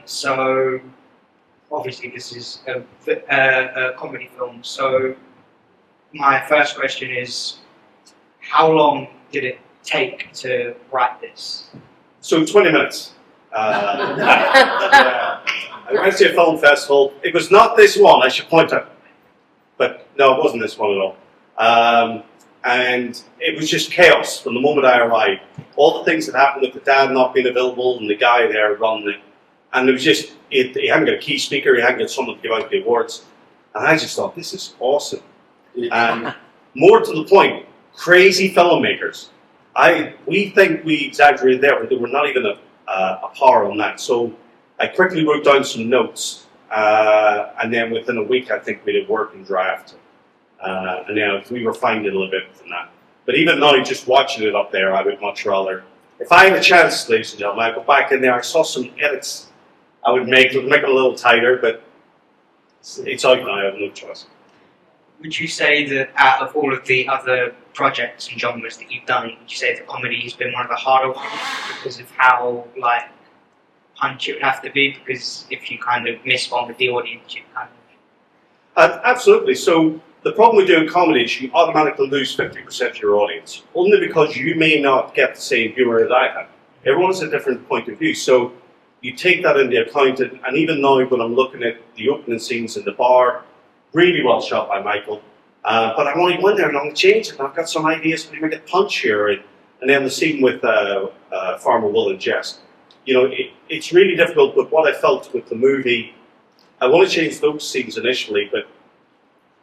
So obviously this is a comedy film. So my first question is, how long did it take to write this? So 20 minutes. I went to a film festival. It was not this one, I should point out. But no, it wasn't this one at all. And it was just chaos from the moment I arrived. All the things that happened with the dad not being available and the guy there running it. And it was just, he hadn't got a key speaker, he hadn't got someone to give out the awards. And I just thought, this is awesome. And more to the point, crazy filmmakers. We think we exaggerated there, but they were not even a par on that. So I quickly wrote down some notes, and then within a week I think we did working draft. And then we refined it a little bit from that. But even now, just watching it up there, I would much rather, if I had a chance, ladies and gentlemen, I'd go back in there, I saw some edits I would make it a little tighter, but it's out now, I have no choice. Would you say that out of all of the other projects and genres that you've done, would you say that comedy has been one of the harder ones because of how punchy it would have to be? Because if you kind of miss one with the audience, you kind of... Absolutely. So the problem with doing comedy is you automatically lose 50% of your audience, only because you may not get the same humor as I have. Everyone has a different point of view. So you take that into account, and even now when I'm looking at the opening scenes in the bar, really well shot by Michael. But I'm only going there and I'm going to change it. And I've got some ideas for make it punchier. And then the scene with Farmer Will and Jess. You know, it's really difficult. But what I felt with the movie, I want to change those scenes initially. But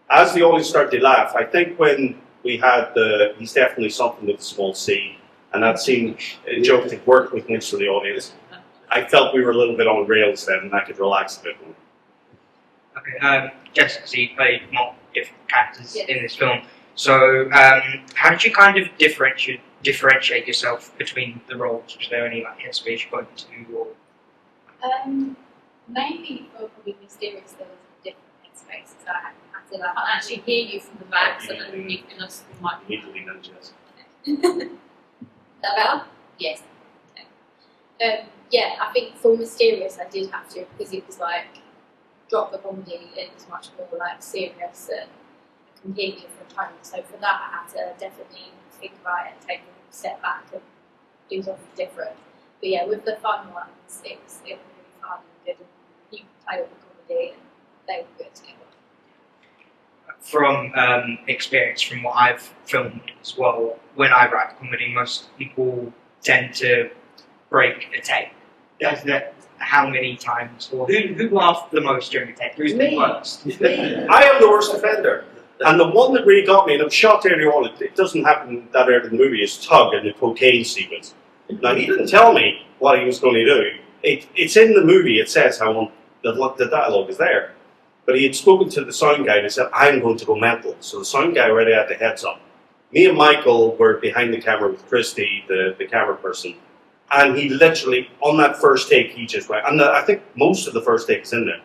as the audience started to laugh, I think when we had He's Definitely Something with a Small C, and that scene, a joke that worked with most of the audience, I felt we were a little bit on rails then, and I could relax a bit more. Okay, Jessie, you played more different characters in this film. So, how did you kind of differentiate yourself between the roles? Was there any headspace you got into? Or? Mainly for probably Mysterious, there was a different headspace. So I had to actually hear you from the back, so that you can also might be. Is that better? Yes. Okay. Yeah, I think for Mysterious, I did have to, because it was drop the comedy, it was much more serious and a completely different tone. So for that, I had to definitely think about it and take a step back and do something different. But yeah, with the fun ones, it was really fun and good. And you play with the comedy, and they were good together. From experience, from what I've filmed as well, when I write comedy, most people tend to break a take. Does that? How many times, or who laughed the most during the take? Who's the worst? I am the worst offender. And the one that really got me, and I'm shocked earlier on, it doesn't happen that early in the movie, is Tug and the cocaine sequence. Now, he didn't tell me what he was going to do. It's in the movie, it says how the dialogue is there. But he had spoken to the sound guy and he said, I'm going to go mental. So the sound guy already had the heads up. Me and Michael were behind the camera with Christy, the camera person. And he literally, on that first take, he just went, and I think most of the first take is in there.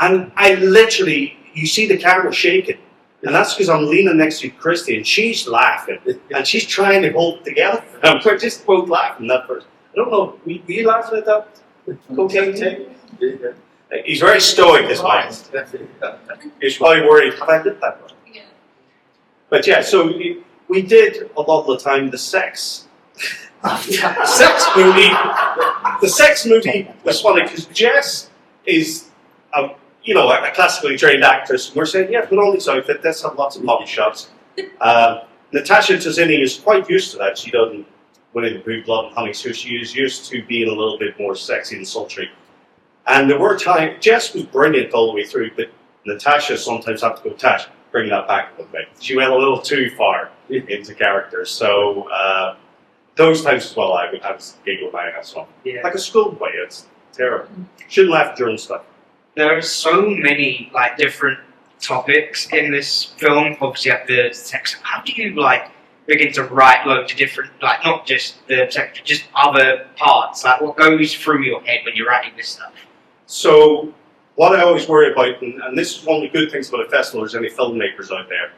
And I literally, you see the camera shaking. And that's because I'm leaning next to Christy and she's laughing. And she's trying to hold it together. And we're just both laughing that first. I don't know, were you laughing at that cocaine take? He's very stoic, this man. He's probably worried, have I did that right? Yeah. But yeah, so we did a lot of the time the sex. Sex movie. The sex movie was funny because Jess is, a classically trained actress. And we're saying, yeah, put on this outfit. Let's have lots of body shots. Natasha Tazzini is quite used to that. She doesn't Winnie the Pooh, Blood and Honey, so she is used to being a little bit more sexy and sultry. And there were times Jess was brilliant all the way through, but Natasha sometimes had to go, Tash, bring that back a little bit. She went a little too far into character. So those times as well, I was giggling by it. So like a schoolboy, it's terrible. Shouldn't laugh during stuff. There are so many different topics in this film. Obviously, at the sex. How do you begin to write loads of different, not just the sex, but just other parts? What goes through your head when you're writing this stuff? So what I always worry about, and this is one of the good things about a festival, there's any filmmakers out there.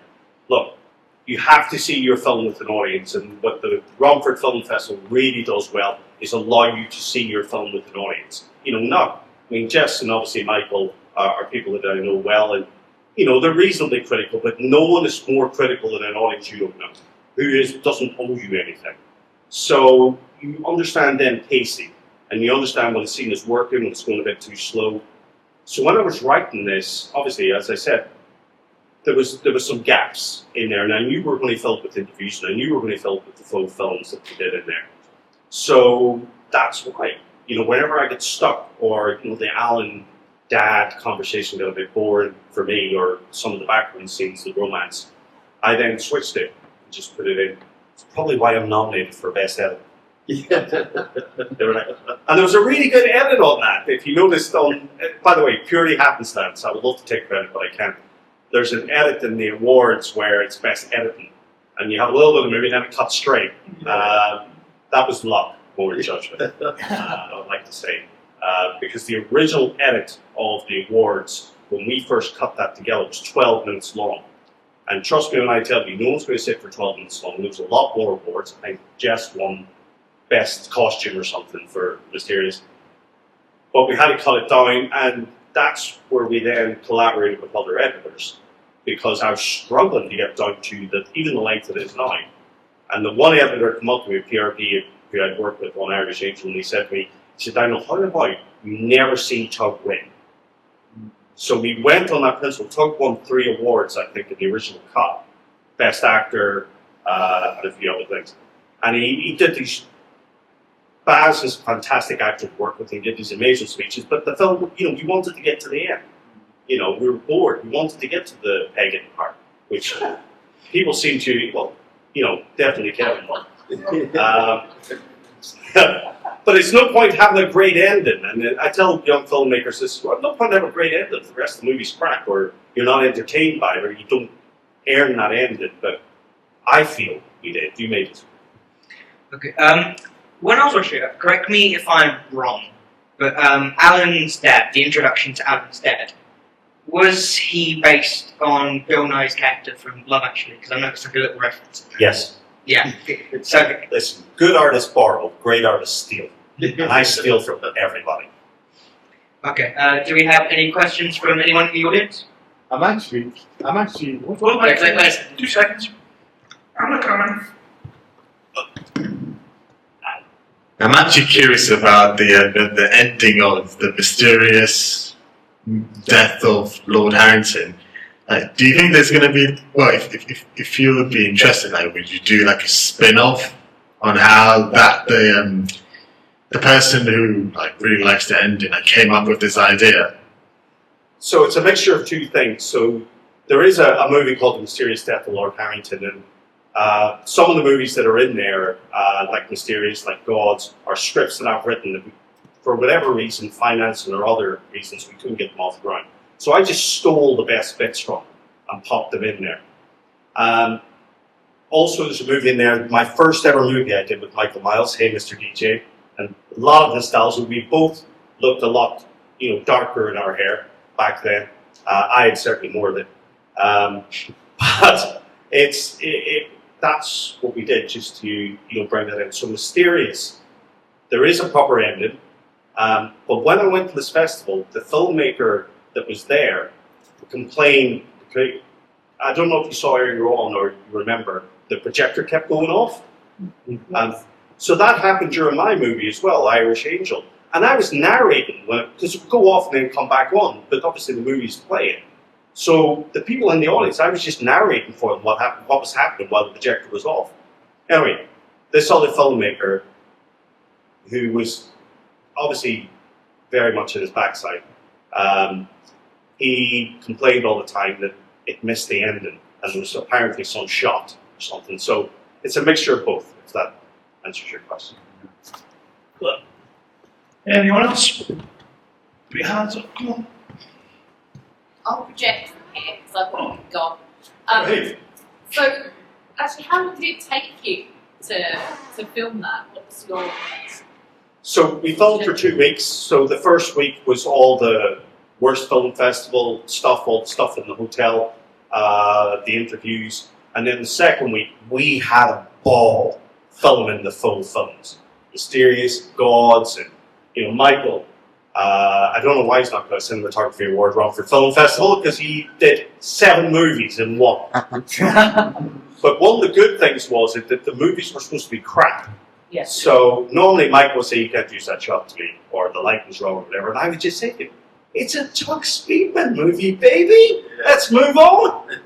Look, you have to see your film with an audience, and what the Romford Film Festival really does well is allow you to see your film with an audience. Jess and obviously Michael are people that I know well, and they're reasonably critical, but no one is more critical than an audience you don't know, doesn't owe you anything. So you understand then pacing, and you understand when the scene is working, when it's going a bit too slow. So when I was writing this, obviously, as I said, there was some gaps in there, and I knew we were going to fill it with interviews, and I knew we were going to fill it with the full films that we did in there. So that's why, whenever I get stuck, or the Alan dad conversation got a bit boring for me, or some of the background scenes, the romance, I then switched it and just put it in. It's probably why I'm nominated for Best Edit. And there was a really good edit on that. If you noticed by the way, purely happenstance, I would love to take credit, but I can't. There's an edit in the awards where it's Best Editing, and you have a little bit of the movie, then it cuts straight. That was luck more than judgment, I would like to say. Because the original edit of the awards, when we first cut that together, was 12 minutes long. And trust me when I tell you, no one's going to sit for 12 minutes long. There was a lot more awards. I think Jess won Best Costume or something for Mysterious. But we had to cut it down, and that's where we then collaborated with other editors, because I was struggling to get down to even the length it is now. And the one editor came up to me, PRP, who I'd worked with on Irish Angel, and he said to me, Daniel, how about you never seen Tug win? So we went on that principle. Tug won 3 awards, I think, in the original cut. Best Actor, and a few other things. And he did these... Baz is a fantastic actor to work with. He did these amazing speeches, but the film, we wanted to get to the end. We were bored. We wanted to get to the pagan part, which people seem to, definitely Kevin won. But it's no point having a great ending. And I tell young filmmakers this, no point having a great ending if the rest of the movie's crap, or you're not entertained by it, or you don't earn that ending. But I feel we did. You made it. Okay. When I was watching it, correct me if I'm wrong, but Alan's dad, the introduction to Alan's dad, was he based on Bill Nye's character from Love Actually? Because I know it's like a little reference. Yes. Yeah. So listen, good artists borrow, great artists steal. And I steal from everybody. Okay. Do we have any questions from anyone in the audience? I'm actually. Well, wait, 2 seconds. I'm not coming. I'm actually curious about the ending of the mysterious death of Lord Harrington. Do you think there's going to be, if you would be interested, would you do a spin-off on how that the person who really likes the ending came up with this idea? So it's a mixture of 2 things. So there is a movie called The Mysterious Death of Lord Harrington, and some of the movies that are in there, like Mysterious, like Gods, are scripts that I've written that for whatever reason, financing or other reasons, we couldn't get them off the ground. So I just stole the best bits from them and popped them in there. Also, there's a movie in there, my first ever movie I did with Michael Miles, Hey Mr. DJ, and a lot of nostalgia. We both looked a lot, darker in our hair back then. I had certainly more of it. But that's what we did, just to bring that in. So Mysterious, there is a proper ending. But when I went to this festival, the filmmaker that was there complained. I don't know if you saw earlier on or you remember, the projector kept going off. So that happened during my movie as well, Irish Angel. And I was narrating, because it would go off and then come back on, but obviously the movie's playing. So the people in the audience, I was just narrating for them what was happening while the projector was off. Anyway, this other filmmaker, who was obviously very much in his backside, he complained all the time that it missed the ending, and there was apparently some shot or something. So it's a mixture of both, if that answers your question. Good. Anyone else? Put your hands up, come on. I'll project from here because I've already gone. Great. So, actually, how long did it take you to film that? What was your... So we filmed for 2 weeks. So the first week was all the Worst Film Festival stuff, all the stuff in the hotel, the interviews. And then the second week, we had a ball filming the full films. mysterious gods, and Michael. I don't know why he's not got a cinematography award Romford Film Festival because he did 7 movies in one. But one of the good things was that the movies were supposed to be crap. Yes. So normally Michael would say, "You can't use that shot to me," or "the light was wrong," or whatever, and I would just say to him, "It's a Chuck Speedman movie, baby. Let's move on."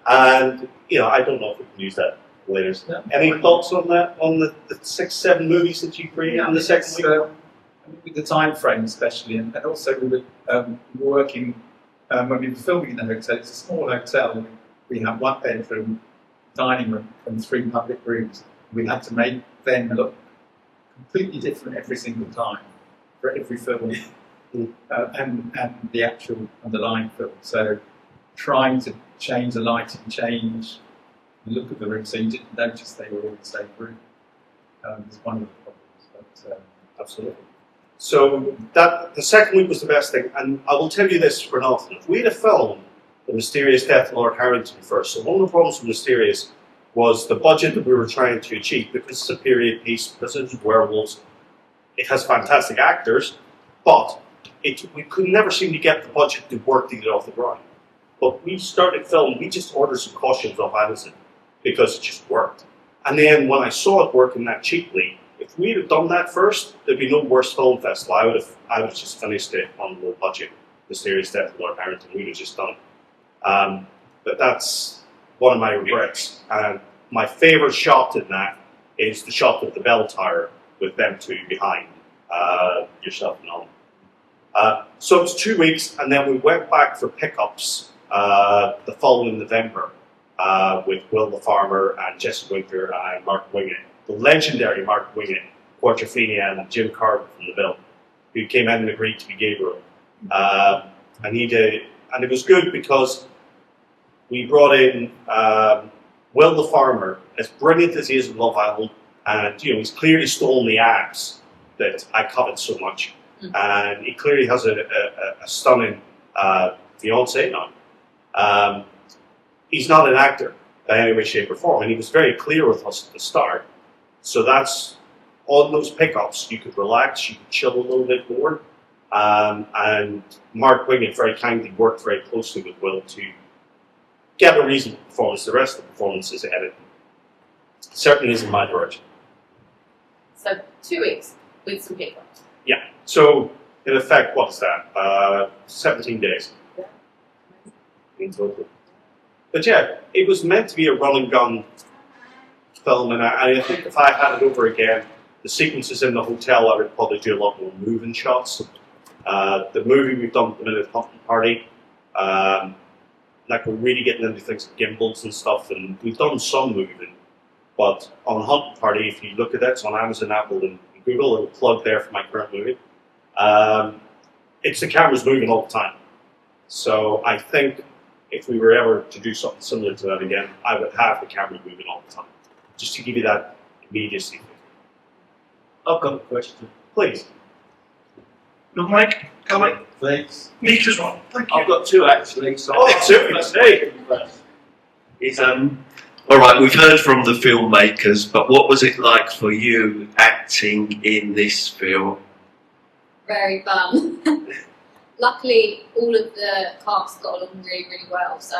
And I don't know if we can use that later. Any thoughts on that? On the 6, 7 movies that you created in the second week? With the time frame especially, and also we were working when we were filming in the hotel. It's a small hotel. We have 1 bedroom, dining room, and 3 public rooms. We had to make them look completely different every single time for every film, and the actual underlying film. So trying to change the lighting, change the look of the room, so you didn't notice they were all the same room. Was one of the problems, but Absolutely. So the second week was the best thing, and I will tell you this for nothing. If we'd have filmed The Mysterious Death of Lord Harrington first, so one of the problems with Mysterious was the budget that we were trying to achieve, because it's a period piece, because it's werewolves. It has fantastic actors, but we could never seem to get the budget to work to get off the ground. But we started filming, we just ordered some costumes off Amazon, because it just worked. And then when I saw it working that cheaply, if we'd have done that first, there'd be no worse film festival. I would have just finished it on low budget. Mysterious Death of Lord Harrington, we'd have just done it. But that's one of my regrets. And my favourite shot in that is the shot of the bell tower with them 2 behind, yourself and all. So it was 2 weeks, and then we went back for pickups the following November with Will the Farmer and Jessie Winter and Mark Wingett. The legendary Mark Wingett, Quadrophenia, and Jim Carver from the Bill, who came in and agreed to be Gabriel. And he did, and it was good because we brought in Will the Farmer, as brilliant as he is in Love Island, and he's clearly stolen the axe that I covet so much, and he clearly has a stunning fiance now. He's not an actor by any way, shape, or form, and he was very clear with us at the start. So that's on those pickups. You could relax, you could chill a little bit more, and Mark Wingett very kindly worked very closely with Will to get a reasonable performance. The rest of the performance is edited. Certainly isn't my direction. So 2 weeks with some pickups. Yeah. So in effect, what's that? 17 days Yeah. in total. But yeah, it was meant to be a run and gun film, and I think if I had it over again, the sequences in the hotel, I would probably do a lot more moving shots. The movie we've done at the minute, Hunting Party, like we're really getting into things like gimbals and stuff, and we've done some moving, but on Hunting Party, if you look at it, it's on Amazon, Apple, and Google, a little plug there for my current movie. It's the camera's moving all the time. So I think if we were ever to do something similar to that again, I would have the camera moving all the time, just to give you that immediacy. I've got a question. Please. Look, Mike, come on. Thanks. Me as well. Thank you. I've got 2 actually. So Oh, super. Hey. It's all right. We've heard from the filmmakers, but what was it like for you acting in this film? Very fun. Luckily, all of the cast got along really, really well. So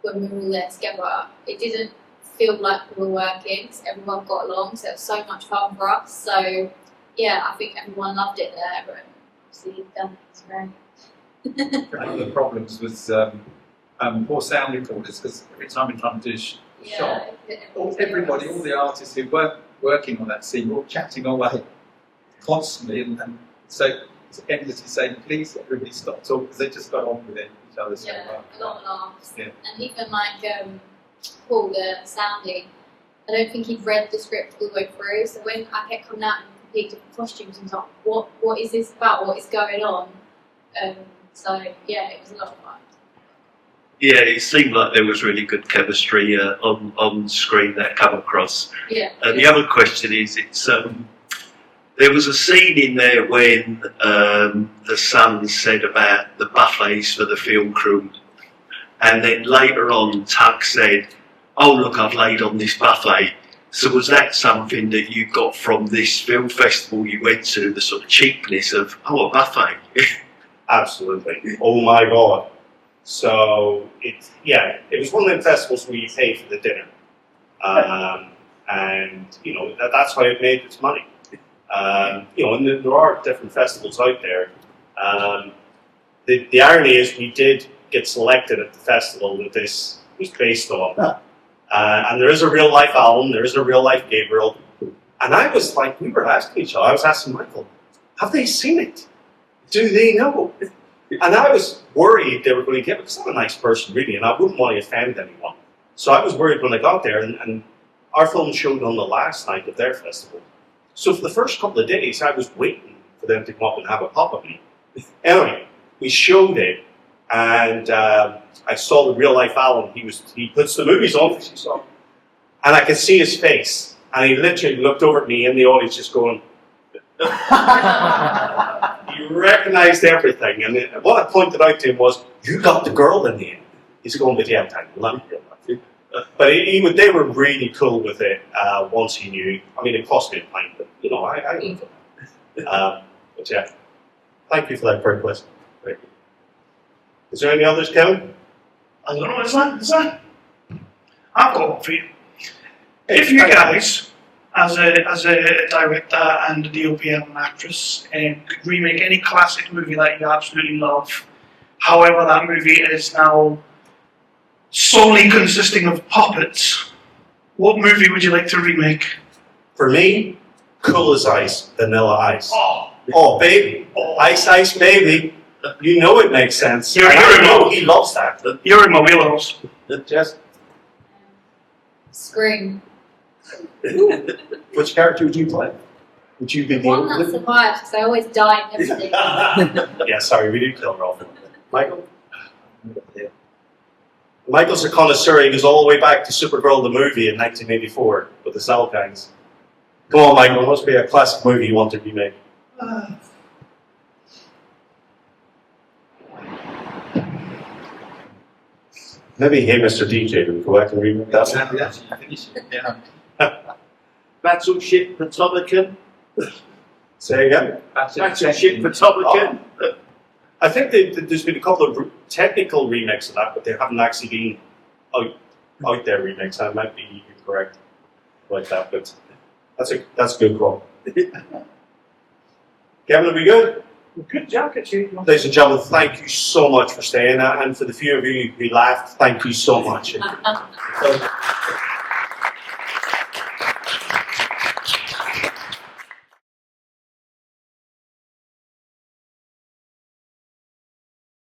when we were all there together, it didn't feel like we were working. So everyone got along, so it was so much fun for us. So yeah, I think everyone loved it there. But obviously, done it great. One of the problems was poor sound recorders, because every time we tried to do a shot, everybody, all the artists who weren't working on that scene were all chatting away constantly, and so it's endlessly saying, please everybody stop talking, because they just got on with it, each other so Yeah, well. a lot of laughs. Yeah. And even like Paul, the sounding, I don't think he'd read the script all the way through. So when I kept coming out in complete different costumes, and was like, what is this about? What is going on? So yeah, it was a lot of fun. Yeah, it seemed like there was really good chemistry on screen that come across. Yeah. And the other question is, it's there was a scene in there when the son said about the buffets for the film crew, and then later on Tug said, "Oh look, I've laid on this buffet," So was that something that you got from this film festival you went to, the sort of cheapness of, oh, a buffet? Absolutely. Oh my God. So it was one of them festivals where you pay for the dinner, and that's how it made its money. And there are different festivals out there. The irony is we did get selected at the festival that this was based on, and there is a real life Alan, there is a real life Gabriel, and I was like, we were asking each other. I was asking Michael, have they seen it? Do they know? And I was worried they were going to get it, because I'm a nice person, really, and I wouldn't want to offend anyone. So I was worried when I got there, and our film showed on the last night of their festival. So for the first couple of days, I was waiting for them to come up and have a pop at me. Anyway, we showed it, and I saw the real life Alan. He puts the movies on, as you saw, and I could see his face, and he literally looked over at me in the audience, just going. He recognised everything, and what I pointed out to him was, "You got the girl in the end." He's going, "But yeah, thank you." But they were really cool with it once he knew. I mean, it cost me a pint, but but yeah, thank you for that great question. Thank you. Is there any others, Kevin? I don't know, is that? I've got one for you. If you guys, as a director and a DOP and an actress, could remake any classic movie that you absolutely love, however that movie is now solely consisting of puppets, what movie would you like to remake? For me, Cool as Ice, Vanilla Ice. Oh, Baby. oh. Ice, baby. You know it makes sense. You're I know he loves that. You're in my wheelhouse. Jess? Scream. Which character would you play? Would you be the One that survives, because I always die in everything. Yeah, sorry, we did kill Rolf. Michael? Michael's a connoisseur. He goes all the way back to Supergirl the movie in 1984 with the Cell Gangs. Come on, Michael, it must be a classic movie you want to remake. Maybe Hey Mr. DJ, we go back and remake that one. Battleship Potomacan. Say again? Battleship Potomacan. I think there's been a couple of technical remakes of that, but they haven't actually been out there remakes. I might be incorrect like that, but that's a good call. Kevin, are we good? Good jacket, you. Ladies and gentlemen, thank you so much for staying, and for the few of you who laughed, thank you so much.